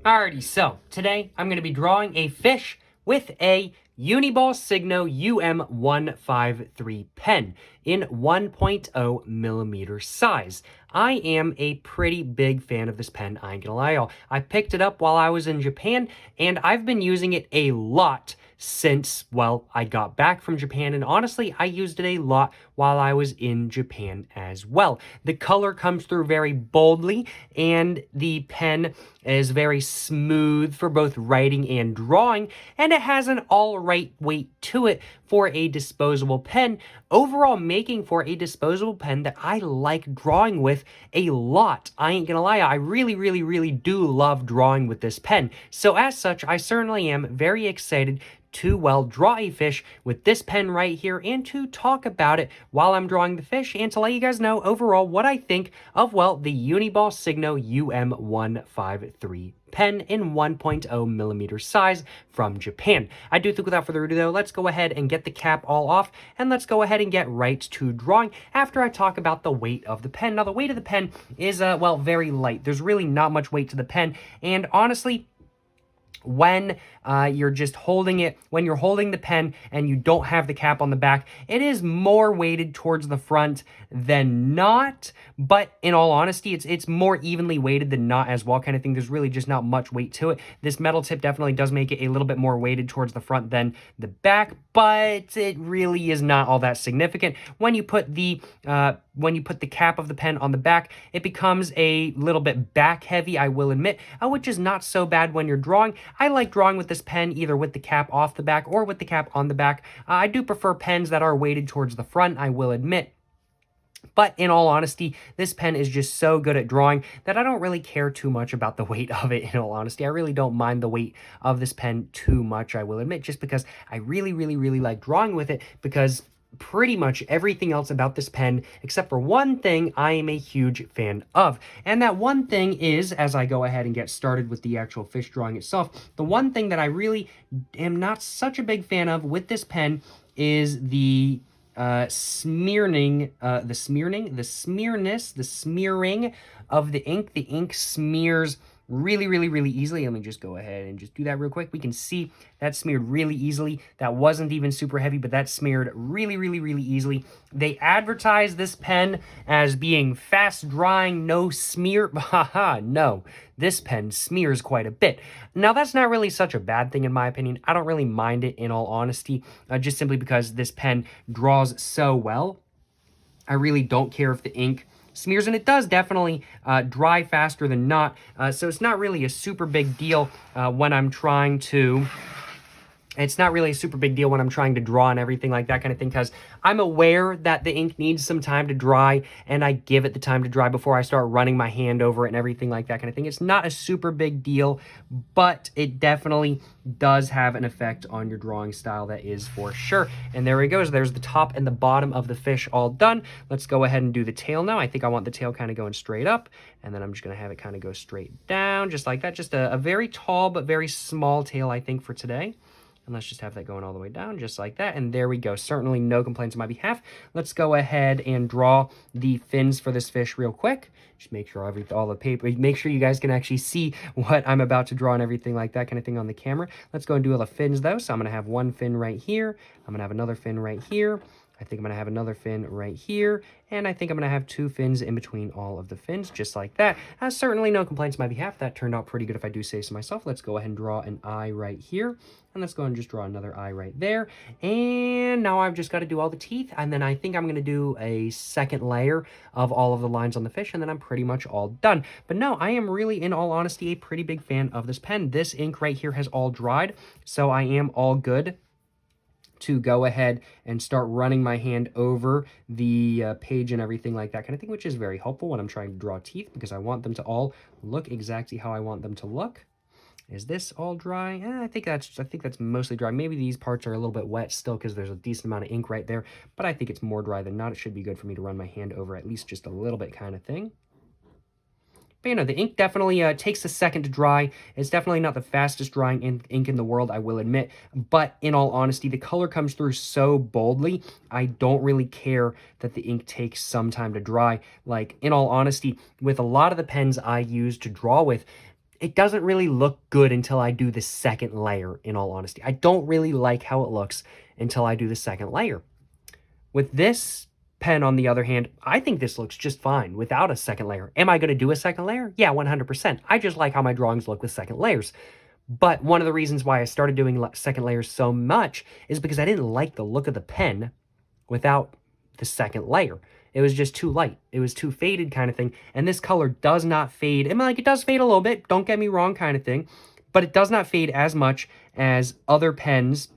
Alrighty, so today I'm going to be drawing a fish with a Uni-Ball Signo UM-153 pen in 1.0 millimeter size. I am a pretty big fan of this pen, I ain't gonna lie y'all. I picked it up while I was in Japan, and I've been using it a lot since, well, I got back from Japan, and honestly, I used it a lot while I was in Japan as well. The color comes through very boldly, and the pen is very smooth for both writing and drawing, and it has an alright weight to it for a disposable pen, overall making for a disposable pen that I like drawing with a lot. I ain't gonna lie, I really do love drawing with this pen. So as such, I certainly am very excited to, well, draw a fish with this pen right here and to talk about it while I'm drawing the fish and to let you guys know overall what I think of, well, the Uni-Ball Signo UM-153 pen in 1.0 millimeter size from Japan. I do think without further ado though, let's go ahead and get the cap all off and let's go ahead and get right to drawing after I talk about the weight of the pen. Now the weight of the pen is, well, very light. There's really not much weight to the pen, and honestly, when you're just holding it, when you're holding the pen and you don't have the cap on the back, it is more weighted towards the front than not, but in all honesty, it's more evenly weighted than not as well, kind of thing. There's really just not much weight to it. This metal tip definitely does make it a little bit more weighted towards the front than the back, but it really is not all that significant. When you put the cap of the pen on the back, it becomes a little bit back heavy, I will admit, which is not so bad when you're drawing. I like drawing with this pen either with the cap off the back or with the cap on the back. I do prefer pens that are weighted towards the front, I will admit. But in all honesty, this pen is just so good at drawing that I don't really care too much about the weight of it, in all honesty. I really don't mind the weight of this pen too much, I will admit, just because I really like drawing with it, because pretty much everything else about this pen, except for one thing, I am a huge fan of. And that one thing is, as I go ahead and get started with the actual fish drawing itself, the one thing that I really am not such a big fan of with this pen is the smearing of the ink. The ink smears really easily. Let me just go ahead and just do that real quick. We can see that smeared really easily. That wasn't even super heavy, but that smeared really easily. They advertise this pen as being fast drying, no smear. Haha, no. This pen smears quite a bit. Now, that's not really such a bad thing in my opinion. I don't really mind it in all honesty, just simply because this pen draws so well. I really don't care if the ink smears, and it does definitely dry faster than not, so it's not really a super big deal when I'm trying to... It's not really a super big deal when I'm trying to draw and everything like that kind of thing, because I'm aware that the ink needs some time to dry, and I give it the time to dry before I start running my hand over it and everything like that kind of thing. It's not a super big deal, but it definitely does have an effect on your drawing style, that is for sure. And there it goes. There's the top and the bottom of the fish all done. Let's go ahead and do the tail now. I think I want the tail kind of going straight up, and then I'm just going to have it kind of go straight down, just like that. Just a very tall but very small tail, I think, for today. And let's just have that going all the way down, just like that. And there we go. Certainly no complaints on my behalf. Let's go ahead and draw the fins for this fish real quick. Just make sure all the paper, make sure you guys can actually see what I'm about to draw and everything like that kind of thing on the camera. Let's go and do all the fins though. So I'm going to have one fin right here. I'm going to have another fin right here. I think I'm going to have another fin right here, and I think I'm going to have two fins in between all of the fins, just like that. Certainly no complaints on my behalf. That turned out pretty good if I do say so myself. Let's go ahead and draw an eye right here, and let's go and just draw another eye right there. And now I've just got to do all the teeth, and then I think I'm going to do a second layer of all of the lines on the fish, and then I'm pretty much all done. But no, I am really, in all honesty, a pretty big fan of this pen. This ink right here has all dried, so I am all good to go ahead and start running my hand over the page and everything like that kind of thing, which is very helpful when I'm trying to draw teeth, because I want them to all look exactly how I want them to look. Is this all dry? I think that's mostly dry. Maybe these parts are a little bit wet still because there's a decent amount of ink right there, but I think it's more dry than not. It should be good for me to run my hand over at least just a little bit kind of thing. But, you know, the ink definitely takes a second to dry. It's definitely not the fastest drying ink in the world, I will admit. But in all honesty, the color comes through so boldly, I don't really care that the ink takes some time to dry. Like, in all honesty, with a lot of the pens I use to draw with, it doesn't really look good until I do the second layer, in all honesty. I don't really like how it looks until I do the second layer. With this pen, on the other hand, I think this looks just fine without a second layer. Am I going to do a second layer? Yeah, 100%. I just like how my drawings look with second layers. But one of the reasons why I started doing second layers so much is because I didn't like the look of the pen without the second layer. It was just too light. It was too faded kind of thing. And this color does not fade. I mean, like, it does fade a little bit, don't get me wrong kind of thing, but it does not fade as much as other pens.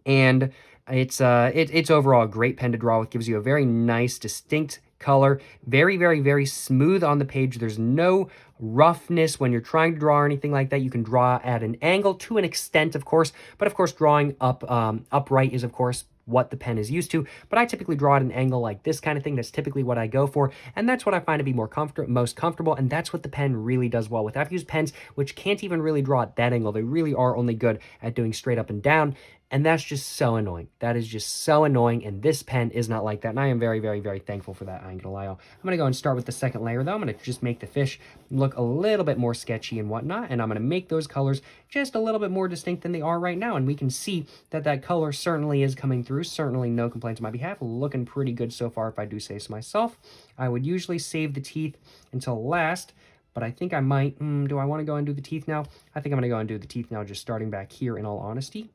And it's overall a great pen to draw with. Gives you a very nice, distinct color. Very, very, very smooth on the page. There's no roughness when you're trying to draw or anything like that. You can draw at an angle to an extent, of course, but of course drawing upright is, of course, what the pen is used to, but I typically draw at an angle like this kind of thing. That's typically what I go for, and that's what I find to be most comfortable, and that's what the pen really does well with. I've used pens which can't even really draw at that angle. They really are only good at doing straight up and down, and that's just so annoying. That is just so annoying, and this pen is not like that, and I am very, very, very thankful for that, I ain't gonna lie. I'm gonna go and start with the second layer, though. I'm gonna just make the fish look a little bit more sketchy and whatnot, and I'm gonna make those colors just a little bit more distinct than they are right now, and we can see that that color certainly is coming through. Certainly no complaints on my behalf. Looking pretty good so far, if I do say so myself. I would usually save the teeth until last, but I think I might. Do I want to go and do the teeth now? I think I'm going to go and do the teeth now, just starting back here, in all honesty.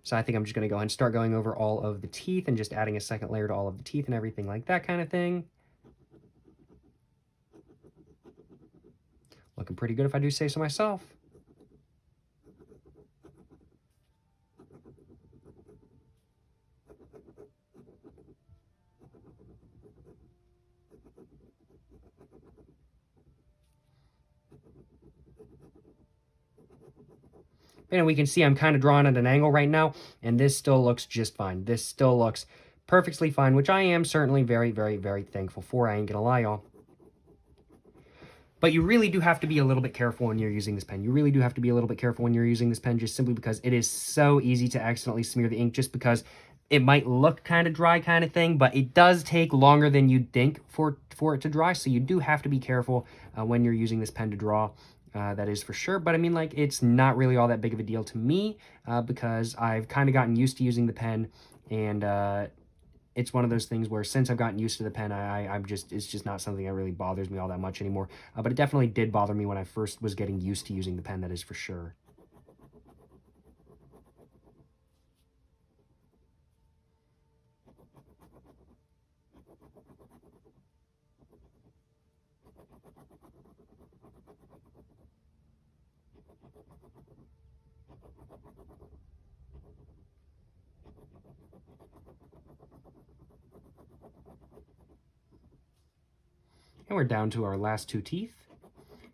So I think I'm just going to go ahead and start going over all of the teeth and just adding a second layer to all of the teeth and everything like that kind of thing. Looking pretty good, if I do say so myself. And we can see I'm kind of drawing at an angle right now, and this still looks just fine. This still looks perfectly fine, which I am certainly very, very, very thankful for. I ain't gonna lie, y'all. But you really do have to be a little bit careful when you're using this pen. You really do have to be a little bit careful when you're using this pen, just simply because it is so easy to accidentally smear the ink, just because it might look kind of dry kind of thing, but it does take longer than you'd think for it to dry. So you do have to be careful when you're using this pen to draw. That is for sure. But I mean, like, it's not really all that big of a deal to me because I've kind of gotten used to using the pen, and it's one of those things where since I've gotten used to the pen, it's just not something that really bothers me all that much anymore. But it definitely did bother me when I first was getting used to using the pen, that is for sure. And we're down to our last two teeth.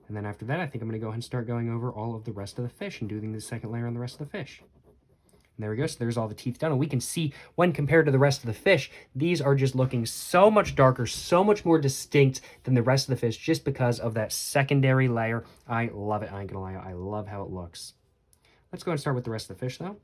And then after that, I think I'm going to go ahead and start going over all of the rest of the fish and doing the second layer on the rest of the fish. And there we go. So there's all the teeth done. And we can see when compared to the rest of the fish, these are just looking so much darker, so much more distinct than the rest of the fish just because of that secondary layer. I love it. I ain't going to lie. I love how it looks. Let's go and start with the rest of the fish, though.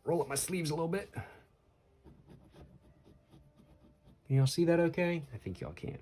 Roll up my sleeves a little bit. Can y'all see that okay? I think y'all can.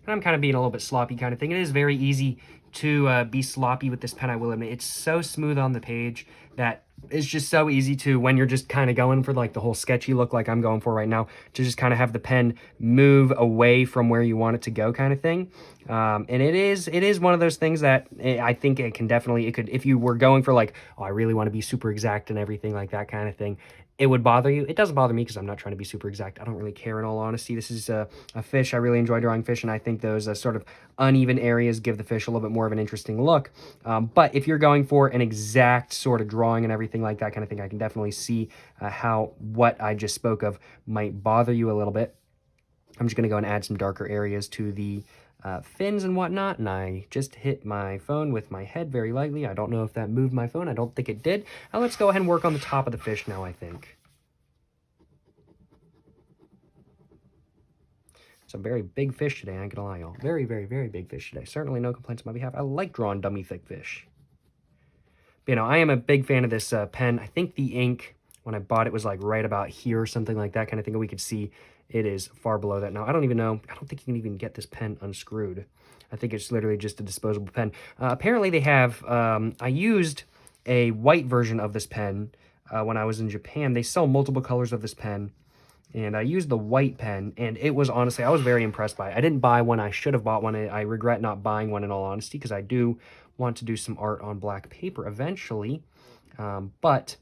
And I'm kind of being a little bit sloppy kind of thing. It is very easy to be sloppy with this pen, I will admit. It's so smooth on the page that it's just so easy to, when you're just kind of going for like the whole sketchy look like I'm going for right now, to just kind of have the pen move away from where you want it to go kind of thing. And it is one of those things that I think it could, if you were going for like, oh, I really want to be super exact and everything like that kind of thing, it would bother you. It doesn't bother me because I'm not trying to be super exact. I don't really care, in all honesty. This is a fish. I really enjoy drawing fish, and I think those sort of uneven areas give the fish a little bit more of an interesting look. But if you're going for an exact sort of drawing and everything like that kind of thing, I can definitely see how what I just spoke of might bother you a little bit. I'm just going to go and add some darker areas to the fins and whatnot, and I just hit my phone with my head very lightly. I don't know if that moved my phone. I don't think it did. Now let's go ahead and work on the top of the fish now, I think. It's a very big fish today, I ain't gonna lie, y'all. Very, very, very big fish today. Certainly no complaints on my behalf. I like drawing dummy thick fish. But, you know, I am a big fan of this pen. I think the ink, when I bought it, was like right about here or something like that kind of thing. And we could see it is far below that now. I don't even know. I don't think you can even get this pen unscrewed. I think it's literally just a disposable pen. Apparently they have, I used a white version of this pen when I was in Japan. They sell multiple colors of this pen. And I used the white pen, and it was honestly, I was very impressed by it. I didn't buy one. I should have bought one. I regret not buying one, in all honesty, because I do want to do some art on black paper eventually. But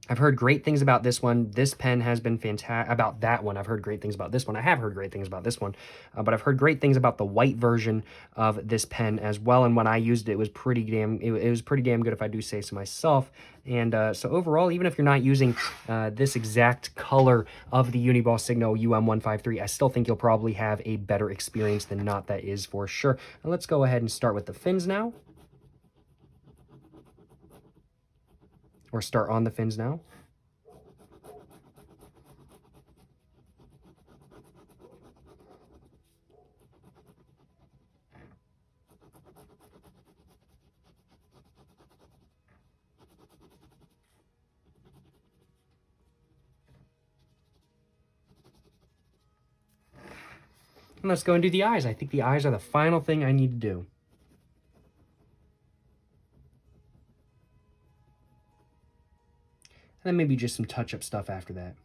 I've heard great things about this one. This pen has been fantastic. About that one, I've heard great things about this one. I have heard great things about this one, but I've heard great things about the white version of this pen as well. And when I used it, it was pretty damn. It was pretty damn good, if I do say so myself. And so overall, even if you're not using this exact color of the Uni-Ball Signo UM-153, I still think you'll probably have a better experience than not. That is for sure. Now let's go ahead and start with the fins now. Or start on the fins now. And let's go and do the eyes. I think the eyes are the final thing I need to do. And then maybe just some touch-up stuff after that.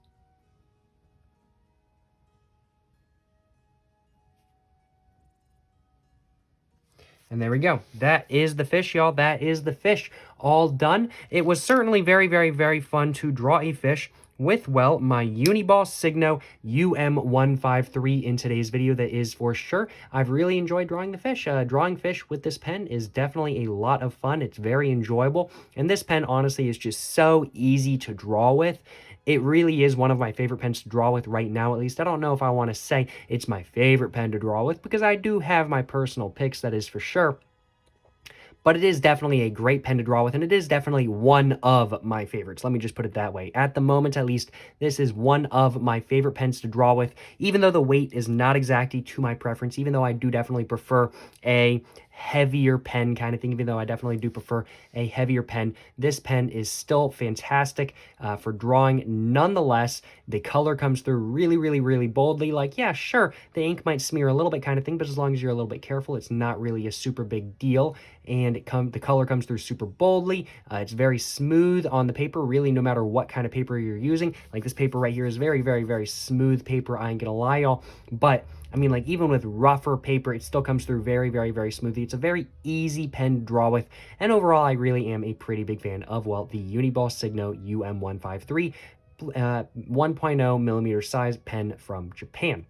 And there we go. That is the fish, y'all. That is the fish all done. It was certainly very, very, very fun to draw a fish with, well, my Uni-Ball Signo UM-153 in today's video. That is for sure. I've really enjoyed drawing the fish. Drawing fish with this pen is definitely a lot of fun. It's very enjoyable. And this pen, honestly, is just so easy to draw with. It really is one of my favorite pens to draw with right now, at least. I don't know if I want to say it's my favorite pen to draw with, because I do have my personal picks, that is for sure. But it is definitely a great pen to draw with, and it is definitely one of my favorites. Let me just put it that way. At the moment, at least, this is one of my favorite pens to draw with, even though the weight is not exactly to my preference, even though I do definitely prefer a heavier pen kind of thing, even though I definitely do prefer a heavier pen. This pen is still fantastic for drawing. Nonetheless, the color comes through really, really, really boldly. Like, yeah, sure, the ink might smear a little bit kind of thing, but as long as you're a little bit careful, it's not really a super big deal. And the color comes through super boldly. It's very smooth on the paper, really, no matter what kind of paper you're using. Like, this paper right here is very, very, very smooth paper, I ain't gonna lie, y'all. But I mean, like, even with rougher paper, it still comes through very, very, very smoothly. It's a very easy pen to draw with. And overall, I really am a pretty big fan of, well, the Uni-Ball Signo UM-153 1.0 millimeter size pen from Japan.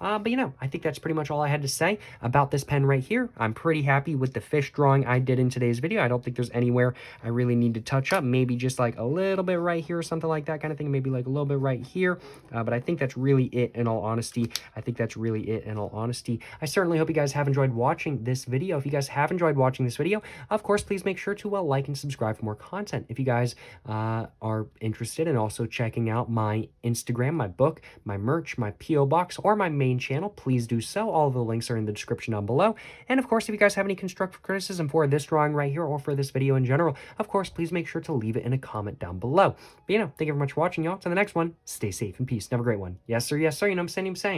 But, you know, I think that's pretty much all I had to say about this pen right here. I'm pretty happy with the fish drawing I did in today's video. I don't think there's anywhere I really need to touch up. Maybe just like a little bit right here or something like that kind of thing. Maybe like a little bit right here. But I think that's really it, in all honesty. I think that's really it, in all honesty. I certainly hope you guys have enjoyed watching this video. If you guys have enjoyed watching this video, of course, please make sure to like and subscribe for more content. If you guys are interested in also checking out my Instagram, my book, my merch, my P.O. box, or my main channel, please do so. All of the links are in the description down below. And of course, if you guys have any constructive criticism for this drawing right here or for this video in general, of course, please make sure to leave it in a comment down below. But, you know, thank you very much for watching, y'all. To the next one, stay safe and peace. Have a great one. Yes, sir. Yes, sir. You know what I'm saying?